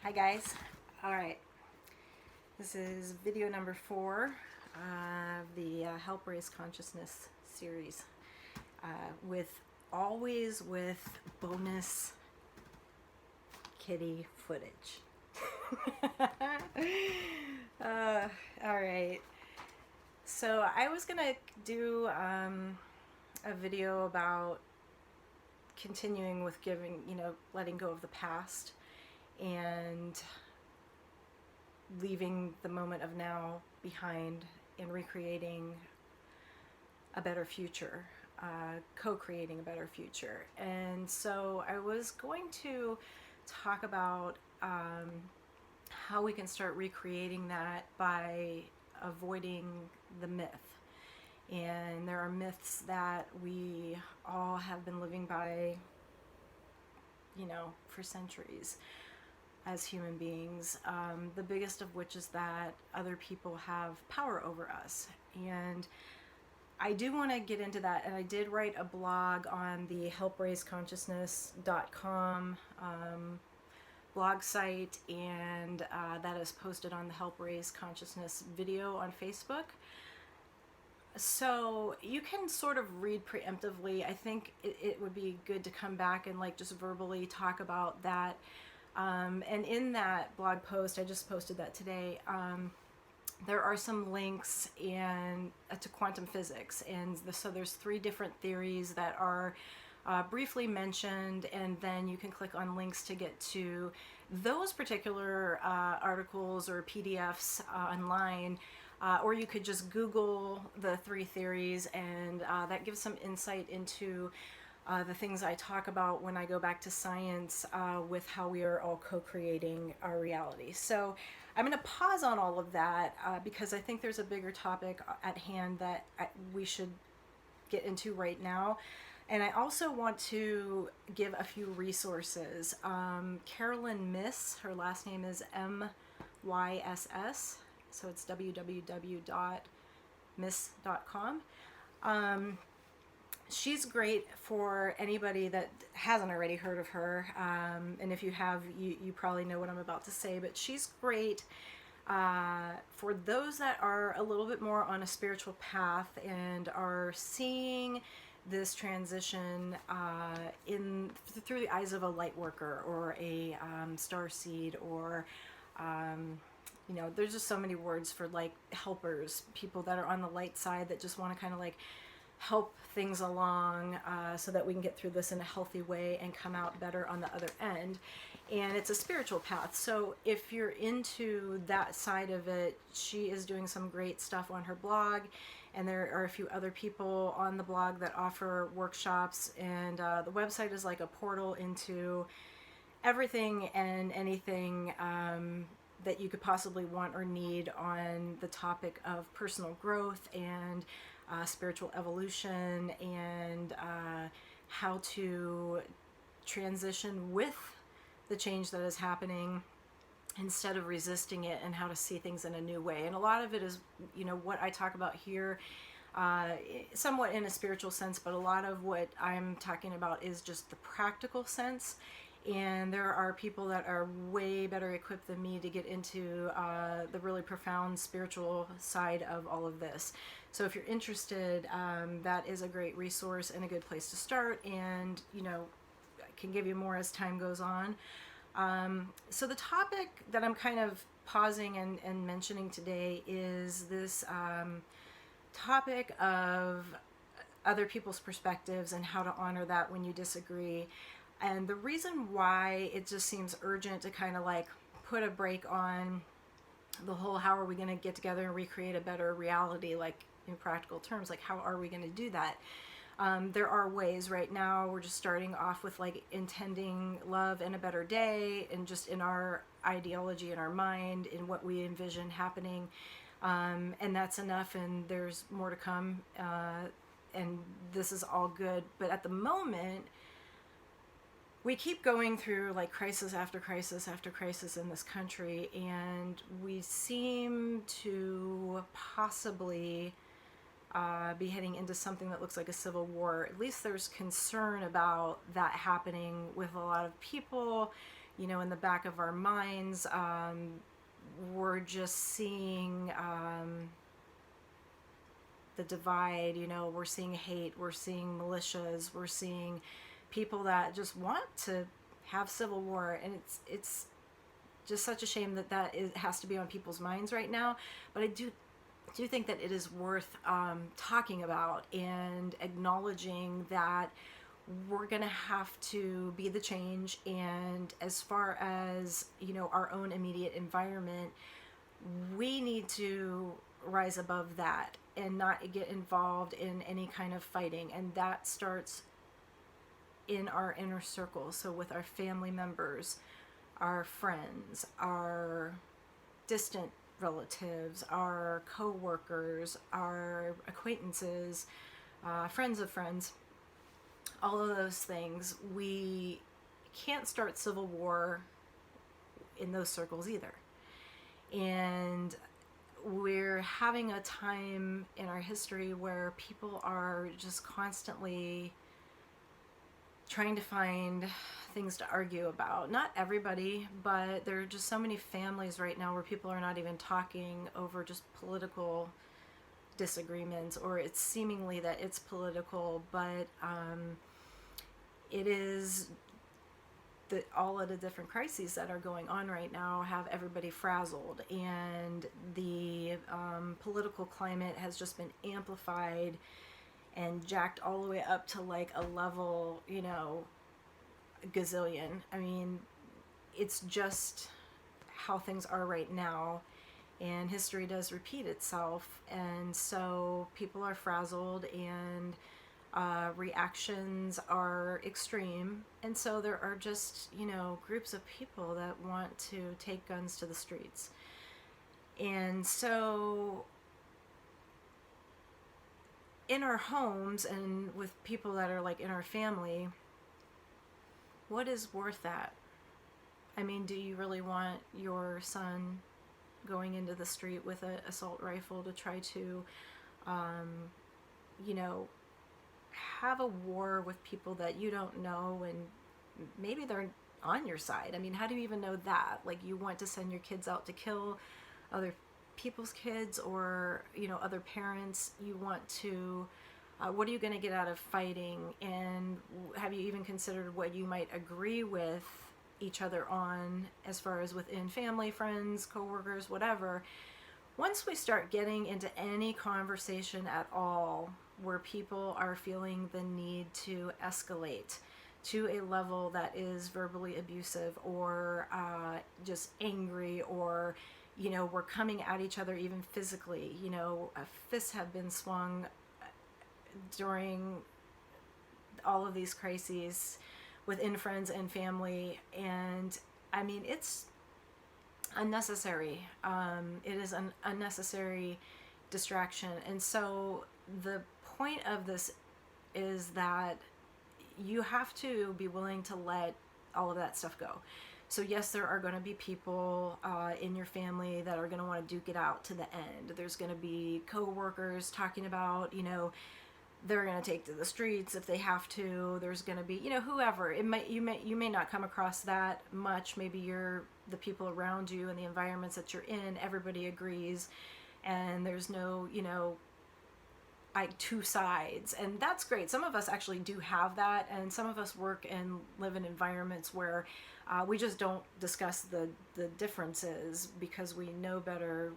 Hi guys. Alright, this is video number 4 of the Help Raise Consciousness series with always with bonus kitty footage. Alright, so I was gonna do a video about continuing with letting go of the past and leaving the moment of now behind and recreating a better future, co-creating a better future. And so I was going to talk about how we can start recreating that by avoiding the myth. And there are myths that we all have been living by, for centuries as human beings, the biggest of which is that other people have power over us. And I do want to get into that, and I did write a blog on the helpraiseconsciousness.com blog site, and that is posted on the Help Raise Consciousness video on Facebook. So you can sort of read preemptively. I think it would be good to come back and just verbally talk about that. And in that blog post, I just posted that today, there are some links to quantum physics. And so there's 3 different theories that are briefly mentioned, and then you can click on links to get to those particular articles or PDFs online. Or you could just Google the 3 theories, and that gives some insight into the things I talk about when I go back to science with how we are all co-creating our reality. So I'm going to pause on all of that because I think there's a bigger topic at hand that we should get into right now. And I also want to give a few resources. Carolyn Miss, her last name is MYSS, so it's www.miss.com. She's great for anybody that hasn't already heard of her, and if you have, you probably know what I'm about to say, but she's great for those that are a little bit more on a spiritual path and are seeing this transition through the eyes of a light worker or a star seed, or there's just so many words for helpers, people that are on the light side that just want to kind of help things along so that we can get through this in a healthy way and come out better on the other end. And it's a spiritual path. So if you're into that side of it, she is doing some great stuff on her blog. And there are a few other people on the blog that offer workshops. And the website is like a portal into everything and anything that you could possibly want or need on the topic of personal growth and spiritual evolution, and how to transition with the change that is happening instead of resisting it, and how to see things in a new way. And a lot of it is, what I talk about here, somewhat in a spiritual sense, but a lot of what I'm talking about is just the practical sense. And there are people that are way better equipped than me to get into the really profound spiritual side of all of this. So if you're interested, that is a great resource and a good place to start, and I can give you more as time goes on. So the topic that I'm kind of pausing and mentioning today is this topic of other people's perspectives and how to honor that when you disagree. And the reason why it just seems urgent to kind of put a break on the whole how are we going to get together and recreate a better reality, in practical terms, how are we going to do that? There are ways. Right now we're just starting off with intending love and a better day, and just in our ideology, in our mind, in what we envision happening, and that's enough, and there's more to come, and this is all good. But at the moment, we keep going through crisis after crisis after crisis in this country, and we seem to possibly be heading into something that looks like a civil war. At least there's concern about that happening with a lot of people in the back of our minds, we're just seeing the divide. We're seeing hate, we're seeing militias, we're seeing people that just want to have civil war, and it's just such a shame that has to be on people's minds right now. But I do think that it is worth talking about and acknowledging that we're going to have to be the change. And as far as our own immediate environment, we need to rise above that and not get involved in any kind of fighting. And that starts in our inner circle, so with our family members, our friends, our distant relatives, our co-workers, our acquaintances, friends of friends, all of those things. We can't start civil war in those circles either. And we're having a time in our history where people are just constantly trying to find things to argue about. Not everybody, but there are just so many families right now where people are not even talking over just political disagreements, or it's seemingly that it's political, but it is all of the different crises that are going on right now have everybody frazzled, and the political climate has just been amplified and jacked all the way up to like a level, gazillion. I mean, it's just how things are right now, and history does repeat itself, and so people are frazzled, and reactions are extreme, and so there are just groups of people that want to take guns to the streets. And so in our homes and with people that are like in our family, what is worth that? I mean, do you really want your son going into the street with an assault rifle to try to have a war with people that you don't know, and maybe they're on your side? I mean, how do you even know that? Like, you want to send your kids out to kill other people's kids, or other parents. You want to what are you going to get out of fighting? And have you even considered what you might agree with each other on, as far as within family, friends, coworkers, whatever? Once we start getting into any conversation at all where people are feeling the need to escalate to a level that is verbally abusive, or just angry, or we're coming at each other even physically. Fists have been swung during all of these crises within friends and family, and I mean, it's unnecessary. It is an unnecessary distraction. And so the point of this is that you have to be willing to let all of that stuff go. So yes, there are going to be people in your family that are going to want to duke it out to the end. There's going to be co-workers talking about, they're going to take to the streets if they have to. There's going to be, whoever. You may not come across that much. Maybe the people around you and the environments that you're in, everybody agrees, and there's no, two sides, and that's great. Some of us actually do have that, and some of us work and live in environments where we just don't discuss the differences, because we know better.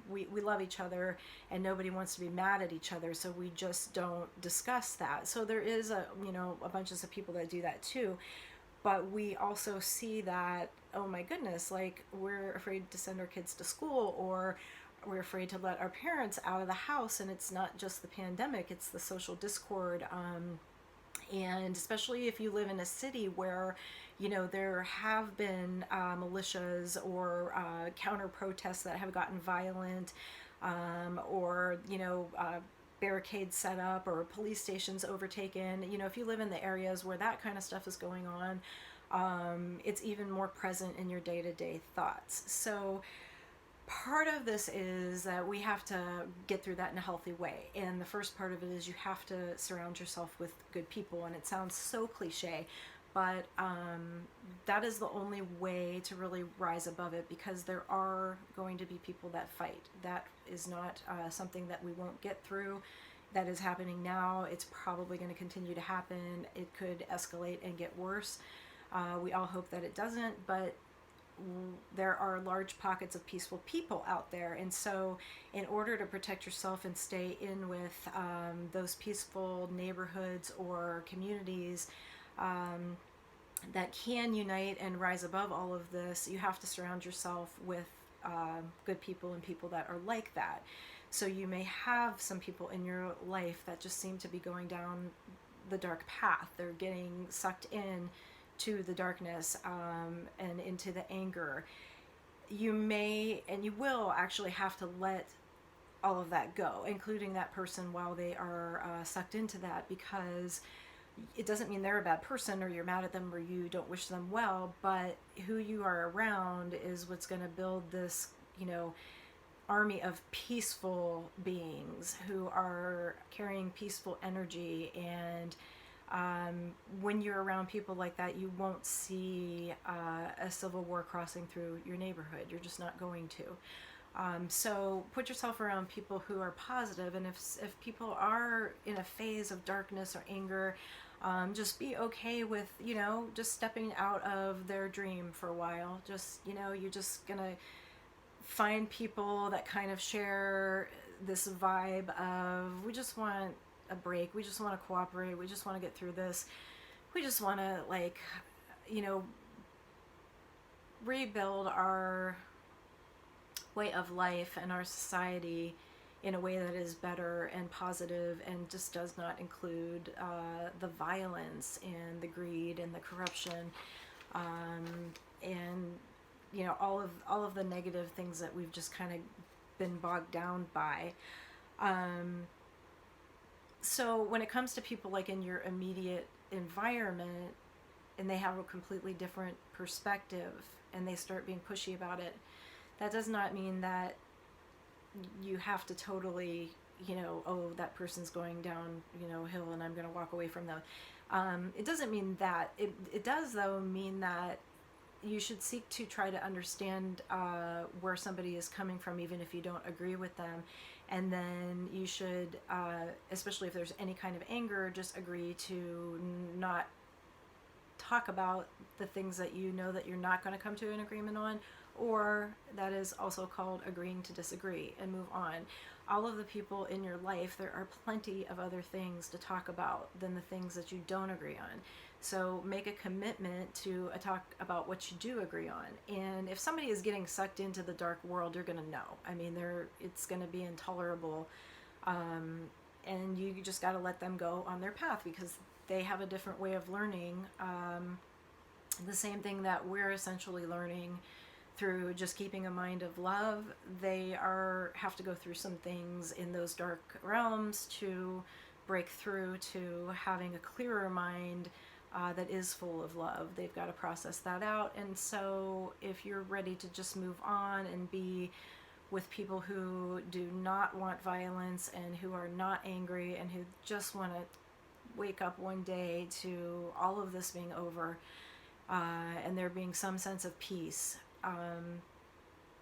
We love each other, and nobody wants to be mad at each other, so we just don't discuss that. So there is a bunch of people that do that too, but we also see that, oh my goodness, like, we're afraid to send our kids to school, or we're afraid to let our parents out of the house. And it's not just the pandemic, it's the social discord. And especially if you live in a city where, there have been militias or counter protests that have gotten violent, or, barricades set up, or police stations overtaken. If you live in the areas where that kind of stuff is going on, it's even more present in your day-to-day thoughts. So part of this is that we have to get through that in a healthy way. And the first part of it is you have to surround yourself with good people. And it sounds so cliche, but that is the only way to really rise above it, because there are going to be people that fight. That is not something that we won't get through. That is happening now. It's probably going to continue to happen. It could escalate and get worse. We all hope that it doesn't, but there are large pockets of peaceful people out there. And so in order to protect yourself and stay in with those peaceful neighborhoods or communities that can unite and rise above all of this, you have to surround yourself with good people and people that are like that. So you may have some people in your life that just seem to be going down the dark path. They're getting sucked in to the darkness and into the anger. You may and you will actually have to let all of that go, including that person, while they are sucked into that, because it doesn't mean they're a bad person or you're mad at them or you don't wish them well, but who you are around is what's going to build this, army of peaceful beings who are carrying peaceful energy. And when you're around people like that, you won't see a civil war crossing through your neighborhood. You're just not going to. So put yourself around people who are positive, and if people are in a phase of darkness or anger, just be okay with, just stepping out of their dream for a while. Just, you're just gonna find people that kind of share this vibe of, we just want a break, we just want to cooperate, we just want to get through this, we just want to rebuild our way of life and our society in a way that is better and positive and just does not include the violence and the greed and the corruption, and all of the negative things that we've just kind of been bogged down by. So when it comes to people like in your immediate environment and they have a completely different perspective and they start being pushy about it, that does not mean that you have to totally, oh, that person's going down, hill and I'm going to walk away from them. It doesn't mean that. It does, though, mean that you should seek to try to understand where somebody is coming from, even if you don't agree with them. And then you should, especially if there's any kind of anger, just agree to not talk about the things that you know that you're not going to come to an agreement on, or that is also called agreeing to disagree, and move on. All of the people in your life, there are plenty of other things to talk about than the things that you don't agree on. So make a commitment to talk about what you do agree on. And if somebody is getting sucked into the dark world, you're going to know. I mean, it's going to be intolerable. And you just got to let them go on their path, because they have a different way of learning. The same thing that we're essentially learning through just keeping a mind of love. They have to go through some things in those dark realms to break through to having a clearer mind that is full of love. They've got to process that out. And so if you're ready to just move on and be with people who do not want violence and who are not angry and who just want to wake up one day to all of this being over, and there being some sense of peace,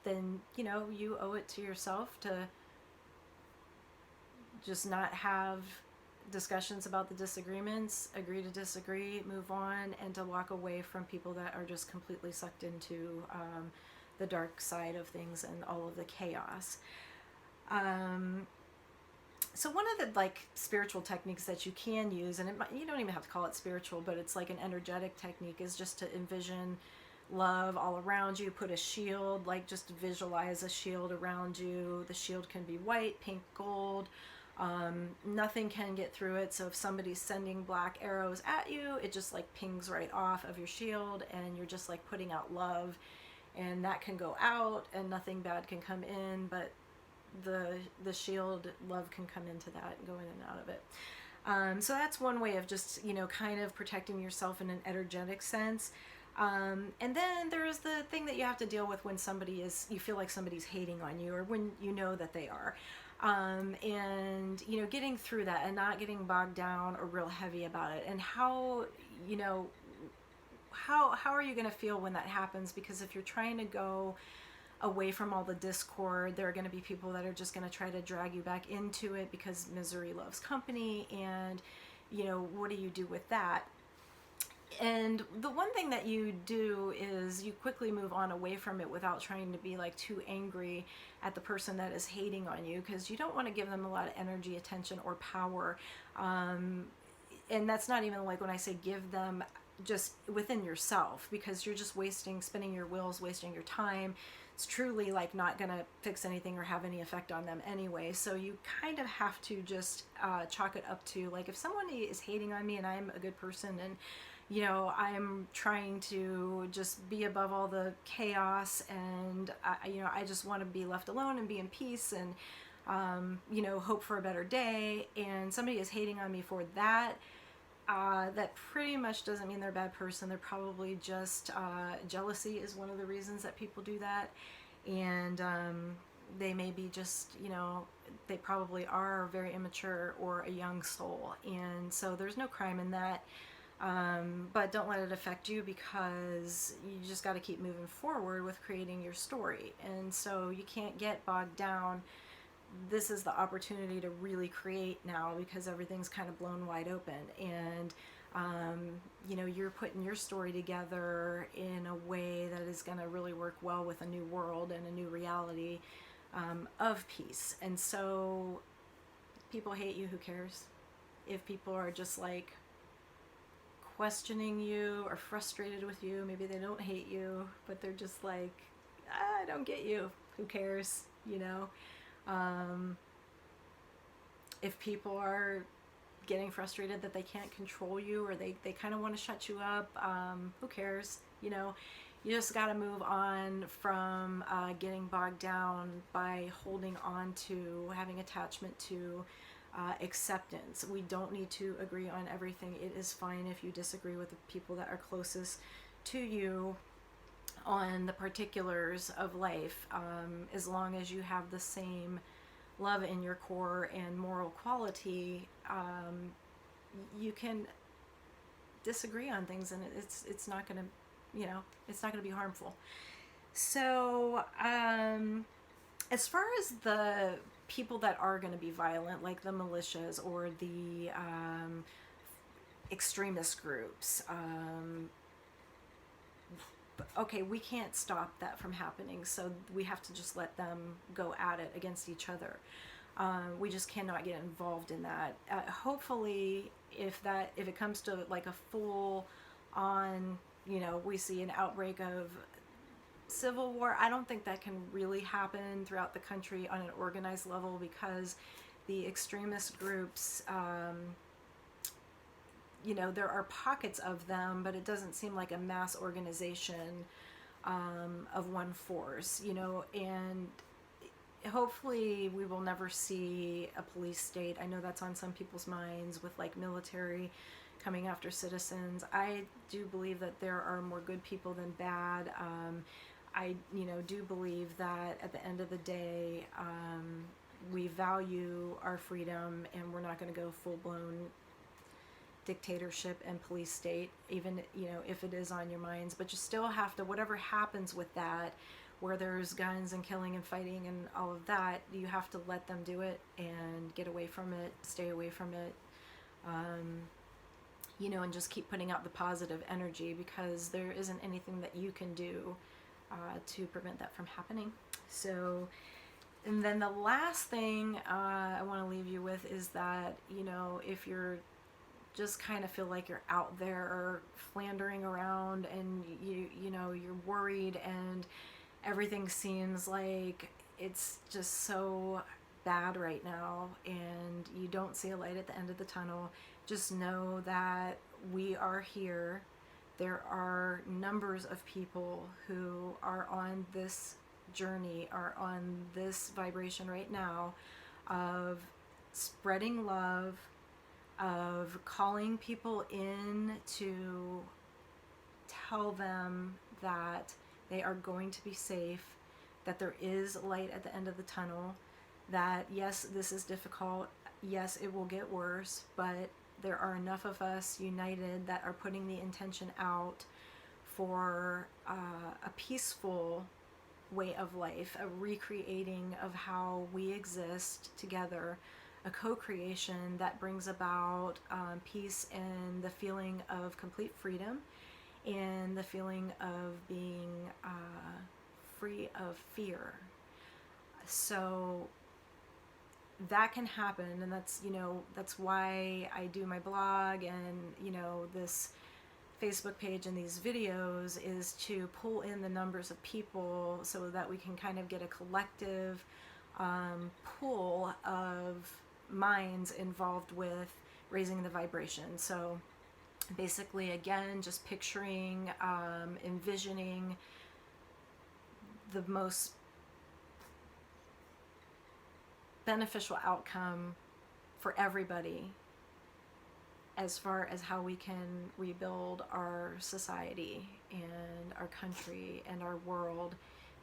then you owe it to yourself to just not have discussions about the disagreements, agree to disagree, move on, and to walk away from people that are just completely sucked into the dark side of things and all of the chaos. So one of the spiritual techniques that you can use, and you don't even have to call it spiritual, but it's like an energetic technique, is just to envision love all around you. Put a shield, just visualize a shield around you. The shield can be white, pink, gold. Nothing can get through it. So if somebody's sending black arrows at you, it just pings right off of your shield, and you're just putting out love, and that can go out and nothing bad can come in, but the shield, love, can come into that and go in and out of it. So that's one way of just, kind of protecting yourself in an energetic sense. And then there's the thing that you have to deal with when you feel like somebody's hating on you, or when you know that they are. And, getting through that and not getting bogged down or real heavy about it. And how, how are you going to feel when that happens? Because if you're trying to go away from all the discord, there are going to be people that are just going to try to drag you back into it, because misery loves company. And what do you do with that? And the one thing that you do is you quickly move on away from it without trying to be like too angry at the person that is hating on you, because you don't want to give them a lot of energy, attention, or power. And that's not even like when I say give them, just within yourself, because you're just spinning your wheels, wasting your time. It's truly like not gonna fix anything or have any effect on them anyway. So you kind of have to just chalk it up to, like, if someone is hating on me and I'm a good person, and I'm trying to just be above all the chaos, and I just want to be left alone and be in peace, and hope for a better day, and somebody is hating on me for that, that pretty much doesn't mean they're a bad person. They're probably just jealousy is one of the reasons that people do that. And they may be just, they probably are very immature or a young soul. And so there's no crime in that. But don't let it affect you, because you just got to keep moving forward with creating your story. And so you can't get bogged down. This is the opportunity to really create now, because everything's kind of blown wide open. And you're putting your story together in a way that is going to really work well with a new world and a new reality of peace. And so people hate you, who cares? If people are just like questioning you or frustrated with you, maybe they don't hate you, but they're just like, I don't get you, who cares? If people are getting frustrated that they can't control you, or they kind of want to shut you up, who cares? You just got to move on from getting bogged down by holding on to having attachment to acceptance. We don't need to agree on everything. It is fine if you disagree with the people that are closest to you on the particulars of life, as long as you have the same love in your core and moral quality. You can disagree on things, and it's not gonna it's not gonna be harmful. So as far as the people that are going to be violent, like the militias or the extremist groups, okay, we can't stop that from happening, so we have to just let them go at it against each other. We just cannot get involved in that. Hopefully, if it comes to like a full on, we see an outbreak of civil war, I don't think that can really happen throughout the country on an organized level, because the extremist groups, there are pockets of them, but it doesn't seem like a mass organization of one force, and hopefully we will never see a police state. I know that's on some people's minds, with like military coming after citizens. I do believe that there are more good people than bad. I do believe that at the end of the day, we value our freedom, and we're not going to go full-blown dictatorship and police state, even if it is on your minds. But you still have to, whatever happens with that, where there's guns and killing and fighting and all of that, you have to let them do it and get away from it, stay away from it, and just keep putting out the positive energy, because there isn't anything that you can do to prevent that from happening. So, and then the last thing I want to leave you with is that, if you're just kind of feel like you're out there or floundering around, and you're worried, and everything seems like it's just so bad right now, and you don't see a light at the end of the tunnel, just know that we are here. There are numbers of people who are on this journey, are on this vibration right now of spreading love, of calling people in to tell them that they are going to be safe, that there is light at the end of the tunnel, that yes, this is difficult, yes, it will get worse, but there are enough of us united that are putting the intention out for a peaceful way of life, a recreating of how we exist together, a co-creation that brings about peace and the feeling of complete freedom and the feeling of being free of fear. So that can happen, and that's, you know, that's why I do my blog and, you know, this Facebook page and these videos, is to pull in the numbers of people so that we can kind of get a collective pool of minds involved with raising the vibration. So basically, again, just picturing, envisioning the most beneficial outcome for everybody as far as how we can rebuild our society and our country and our world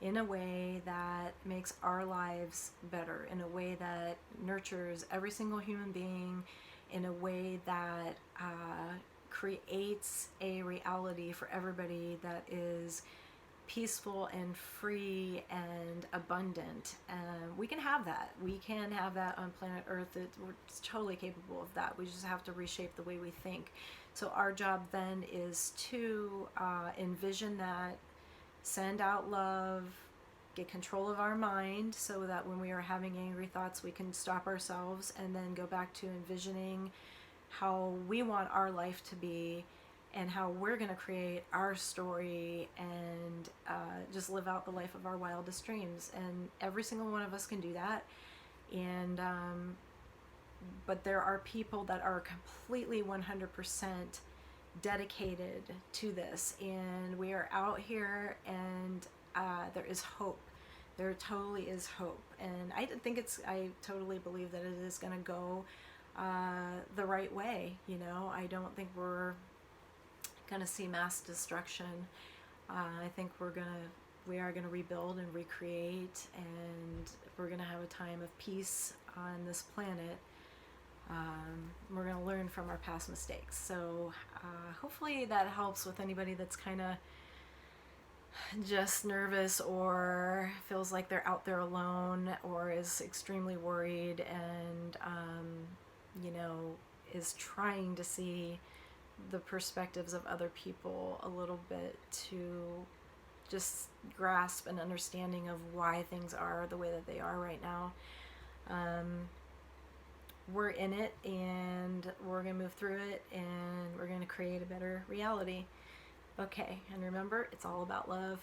in a way that makes our lives better, in a way that nurtures every single human being, in a way that creates a reality for everybody that is peaceful and free and abundant. We can have that. We can have that on planet Earth. We're totally capable of that. We just have to reshape the way we think. So our job then is to envision that, send out love, get control of our mind so that when we are having angry thoughts, we can stop ourselves and then go back to envisioning how we want our life to be and how we're going to create our story and just live out the life of our wildest dreams. And every single one of us can do that. And but there are people that are completely 100% dedicated to this, and we are out here, and there is hope. There totally is hope, and I totally believe that it is going to go the right way. You know, I don't think we're going to see mass destruction. I think we are going to rebuild and recreate, and we're going to have a time of peace on this planet. We're going to learn from our past mistakes. So hopefully that helps with anybody that's kind of just nervous or feels like they're out there alone or is extremely worried and, you know, is trying to see the perspectives of other people a little bit to just grasp an understanding of why things are the way that they are right now. We're in it, and we're going to move through it, and we're going to create a better reality. Okay, and remember, it's all about love.